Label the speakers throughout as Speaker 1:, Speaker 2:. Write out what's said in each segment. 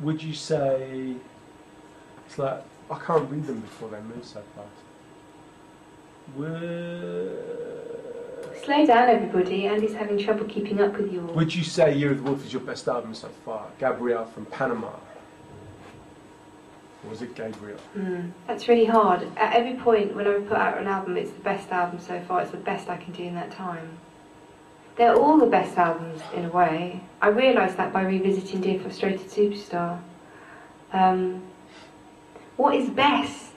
Speaker 1: Would you say it's like I can't read them before they move so fast?
Speaker 2: Slow down, everybody. Andy's having trouble keeping up with you all.
Speaker 1: Would you say Year of the Wolf is your best album so far? Gabrielle from Panama. Or was it Gabriel?
Speaker 2: That's really hard. At every point when I put out an album, it's the best album so far. It's the best I can do in that time. They're all the best albums in a way. I realised that by revisiting Dear Frustrated Superstar. What is best?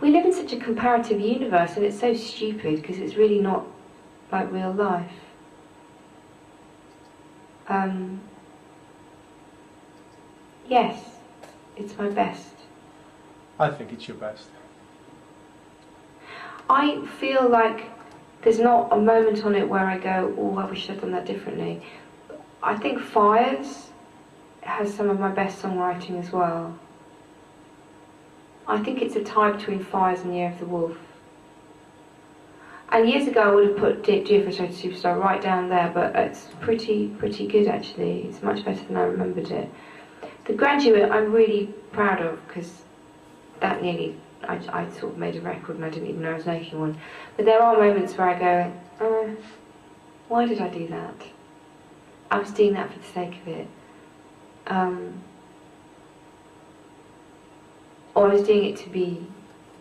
Speaker 2: We live in such a comparative universe, and it's so stupid because it's really not like real life. Yes, it's my best.
Speaker 1: I think it's your best.
Speaker 2: I feel like there's not a moment on it where I go, oh, I wish I'd done that differently. I think Fires has some of my best songwriting as well. I think it's a tie between Fires and Year of the Wolf. And years ago I would have put Dear Frustrated Superstar right down there, but it's pretty good actually. It's much better than I remembered it. The Graduate I'm really proud of, because that nearly, I sort of made a record and I didn't even know I was making one. But there are moments where I go, why did I do that? I was doing that for the sake of it. Or I was doing it to be...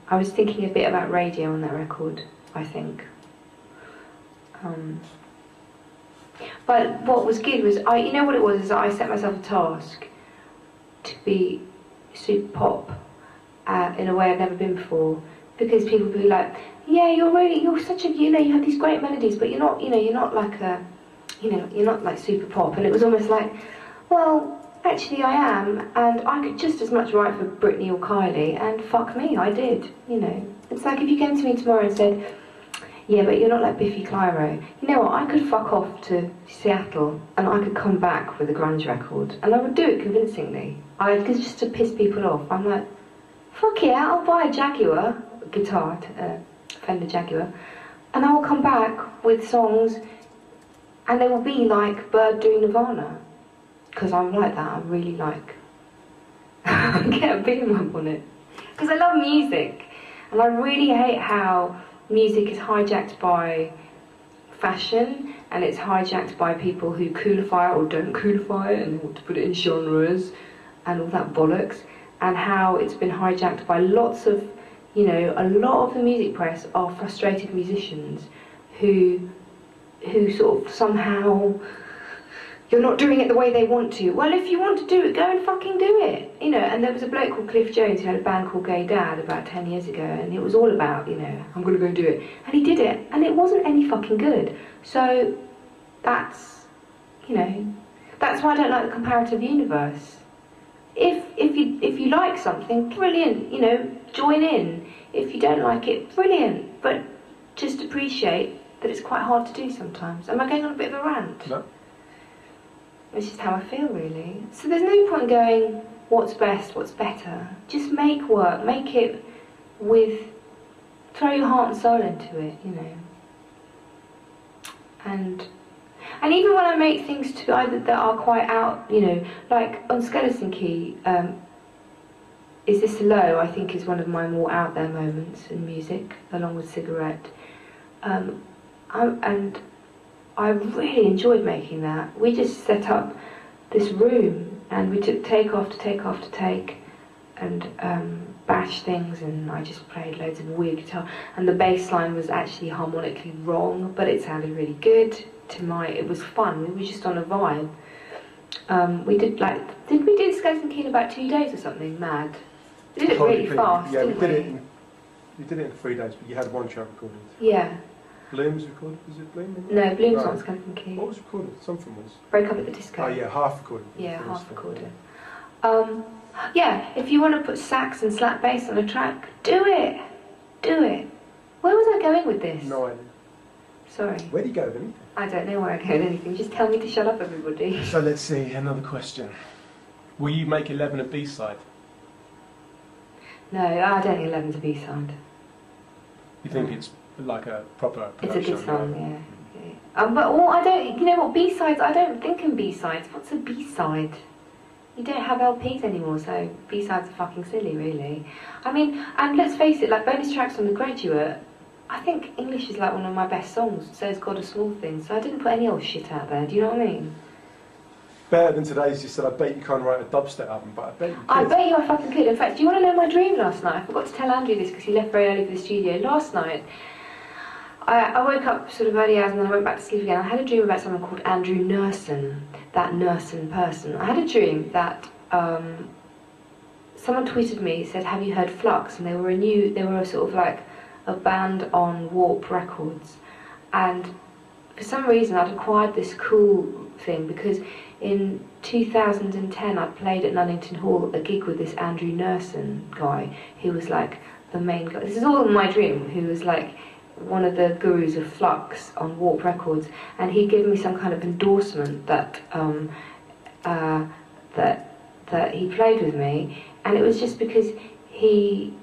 Speaker 2: I was thinking a bit about radio on that record, I think. But what was good was, you know what it was, is that I set myself a task to be super pop in a way I've never been before. Because people would be like, yeah, you're such a, you have these great melodies, but you're not, you're not like a, you're not like super pop. And it was almost like, well, actually I am, and I could just as much write for Britney or Kylie, and fuck me, I did, It's like if you came to me tomorrow and said, yeah, but you're not like Biffy Clyro. You know what, I could fuck off to Seattle, and I could come back with a grunge record, and I would do it convincingly. Just to piss people off. I'm like, fuck yeah, I'll buy a Jaguar, guitar, Fender Jaguar, and I will come back with songs, and they will be like Bird doing Nirvana. Because I'm like that, I'm really like, get a beam up on it. Because I love music, and I really hate how music is hijacked by fashion, and it's hijacked by people who coolify it or don't coolify it, and want to put it in genres, and all that bollocks, and how it's been hijacked by lots of, a lot of the music press are frustrated musicians who sort of somehow... You're not doing it the way they want to. Well, if you want to do it, go and fucking do it. And there was a bloke called Cliff Jones who had a band called Gay Dad about 10 years ago, and it was all about, I'm going to go and do it. And he did it, and it wasn't any fucking good. So that's, that's why I don't like the comparative universe. If you like something, brilliant, join in. If you don't like it, brilliant. But just appreciate that it's quite hard to do sometimes. Am I going on a bit of a rant?
Speaker 1: No.
Speaker 2: It's just how I feel, really. So there's no point going, what's best, what's better. Just make work, make it with, throw your heart and soul into it, And even when I make things that are quite out, like on Skeleton Key, Is This Low, I think is one of my more out there moments in music, along with Cigarette. And I really enjoyed making that. We just set up this room and we took take after take after take and bashed things, and I just played loads of weird guitar, and the bass line was actually harmonically wrong, but it sounded really good it was fun. We were just on a vibe. We did we do Skeleton Key in about 2 days or something mad? We did it really fast,
Speaker 1: yeah,
Speaker 2: didn't we?
Speaker 1: We did it in 3 days, but you had one track recorded.
Speaker 2: Yeah.
Speaker 1: Bloom was recorded? Was it Bloom?
Speaker 2: No, Bloom's not Skeleton Key.
Speaker 1: What was recorded? Something was.
Speaker 2: Break Up at the Disco.
Speaker 1: Oh yeah, half recorded.
Speaker 2: Yeah, half recorded. Yeah, if you want to put sax and slap bass on a track, do it. Do it. Where was I going with this?
Speaker 1: No idea.
Speaker 2: Sorry.
Speaker 1: Where do you go with anything?
Speaker 2: I don't know where I go with anything. Just tell me to shut up, everybody.
Speaker 1: So let's see, another question. Will you make 11 a B-side?
Speaker 2: No, I don't think 11's a B-side.
Speaker 1: You think it's like a proper production?
Speaker 2: It's a good song, yeah. But I don't, B-sides, I don't think in B-sides. What's a B-side? You don't have LPs anymore, so B-sides are fucking silly, really. I mean, and let's face it, like bonus tracks on The Graduate, I think English is like one of my best songs, so it's got a small thing, so I didn't put any old shit out there, do you know what I mean?
Speaker 1: Better than today's, you said, I bet you can't write a dubstep album, but I bet you could.
Speaker 2: I bet you I fucking could. In fact, do you want to know my dream last night? I forgot to tell Andrew this because he left very early for the studio. Last night, I woke up sort of early hours and then I went back to sleep again. I had a dream about someone called Andrew Nerson, that Nerson person. I had a dream that someone tweeted me, said, "Have you heard Flux?" And they were a sort of like a band on Warp Records. And for some reason I'd acquired this cool thing because in 2010 I played at Nunnington Hall a gig with this Andrew Nerson guy who was like the main guy. This is all in my dream, who was like one of the gurus of Flux on Warp Records, and he'd given me some kind of endorsement that that he played with me, and it was just because he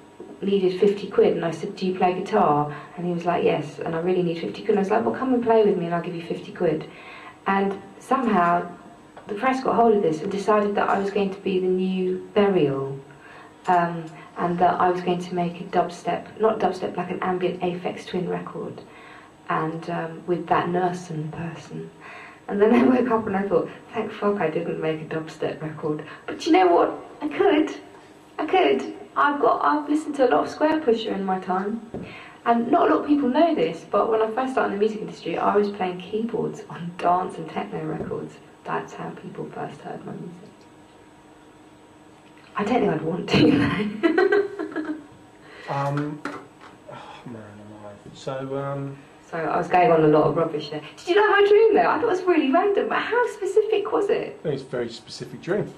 Speaker 2: needed 50 quid, and I said, "Do you play guitar?" And he was like, "Yes," and I really need 50 quid. And I was like, "Well, come and play with me and I'll give you 50 quid. And somehow the press got hold of this and decided that I was going to be the new Burial, and that I was going to make a dubstep, not dubstep, like an ambient Aphex Twin record, and with that Nerson person. And then I woke up and I thought, thank fuck I didn't make a dubstep record. But you know what? I could. I've listened to a lot of Square Pusher in my time, and not a lot of people know this, but when I first started in the music industry, I was playing keyboards on dance and techno records. That's how people first heard my music. I don't think I'd want to, though.
Speaker 1: Oh man, alive.
Speaker 2: So I was going on a lot of rubbish there. Did you know my dream though? I thought it was really random, but how specific was it?
Speaker 1: It's a very specific dream.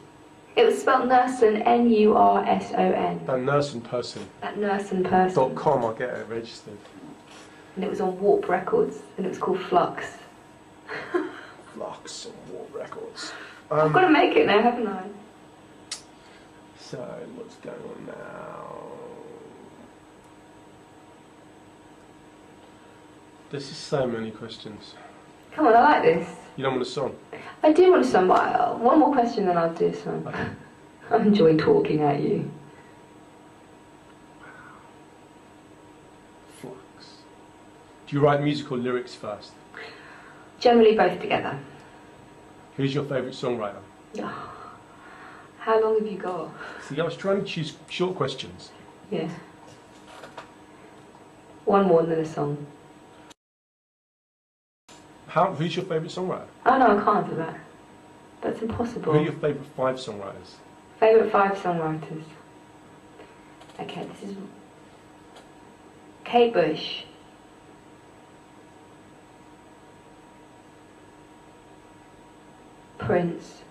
Speaker 2: It was spelled Nerson, N-U-R-S-O-N.
Speaker 1: That Nerson person.
Speaker 2: That Nerson person.
Speaker 1: .com, I'll get it registered.
Speaker 2: And it was on Warp Records, and it was called Flux.
Speaker 1: Flux and Warp Records.
Speaker 2: I've got to make it now, haven't I?
Speaker 1: So, what's going on now? There's just so many questions.
Speaker 2: Come on, I like this.
Speaker 1: You don't want a song?
Speaker 2: I do want a song, but one more question then I'll do a song.
Speaker 1: Okay.
Speaker 2: I'm enjoying talking at you.
Speaker 1: Flux. Do you write musical lyrics first?
Speaker 2: Generally both together.
Speaker 1: Who's your favourite songwriter?
Speaker 2: How long have you got?
Speaker 1: See, I was trying to choose short questions.
Speaker 2: Yeah. One more than a song.
Speaker 1: Who's your favourite songwriter?
Speaker 2: Oh no, I can't do that. That's impossible.
Speaker 1: Who are your favourite 5 songwriters?
Speaker 2: Favourite 5 songwriters. Okay, this is Kate Bush. Prince.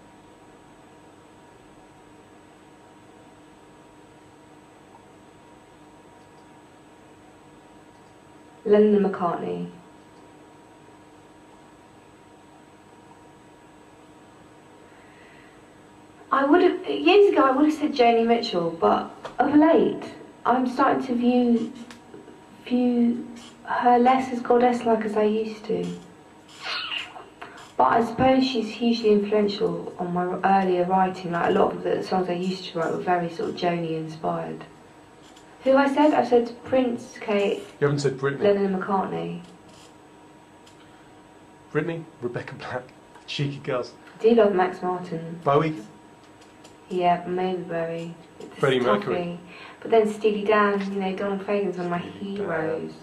Speaker 2: Lennon and McCartney. Years ago I would have said Joni Mitchell, but of late I'm starting to view her less as goddess-like as I used to. But I suppose she's hugely influential on my earlier writing. Like a lot of the songs I used to write were very sort of Joni inspired. Who I said? I said Prince, Kate.
Speaker 1: You haven't said Britney.
Speaker 2: Lennon and McCartney.
Speaker 1: Britney, Rebecca Black, Cheeky Girls.
Speaker 2: I do love Max Martin.
Speaker 1: Bowie.
Speaker 2: Yeah, maybe Bowie.
Speaker 1: Freddie Mercury.
Speaker 2: But then Steely Dan, you know, Donald Fagen's one of my heroes.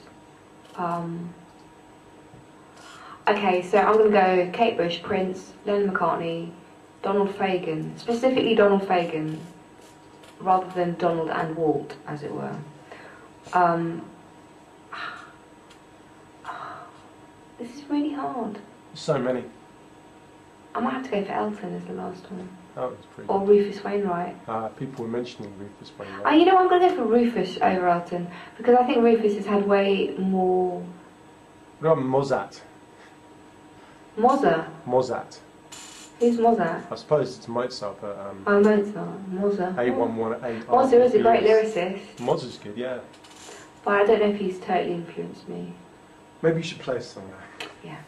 Speaker 2: Okay, so I'm going to go Kate Bush, Prince, Lennon McCartney, Donald Fagen. Specifically Donald Fagen, rather than Donald and Walt, as it were. This is really hard.
Speaker 1: So many.
Speaker 2: I might have to go for Elton as the last one.
Speaker 1: Oh, it's pretty
Speaker 2: Or Rufus Wainwright.
Speaker 1: people were mentioning Rufus Wainwright.
Speaker 2: You know, I'm going to go for Rufus over Elton, because I think Rufus has had way more...
Speaker 1: What about Mozart?
Speaker 2: Mozart. Who's Mozart?
Speaker 1: I suppose it's Mozart, but...
Speaker 2: Oh, Mozart. Mozart.
Speaker 1: A118.
Speaker 2: Mozart is a great lyricist.
Speaker 1: Mozart's good, yeah.
Speaker 2: But I don't know if he's totally influenced me.
Speaker 1: Maybe you should play a song now.
Speaker 2: Yeah.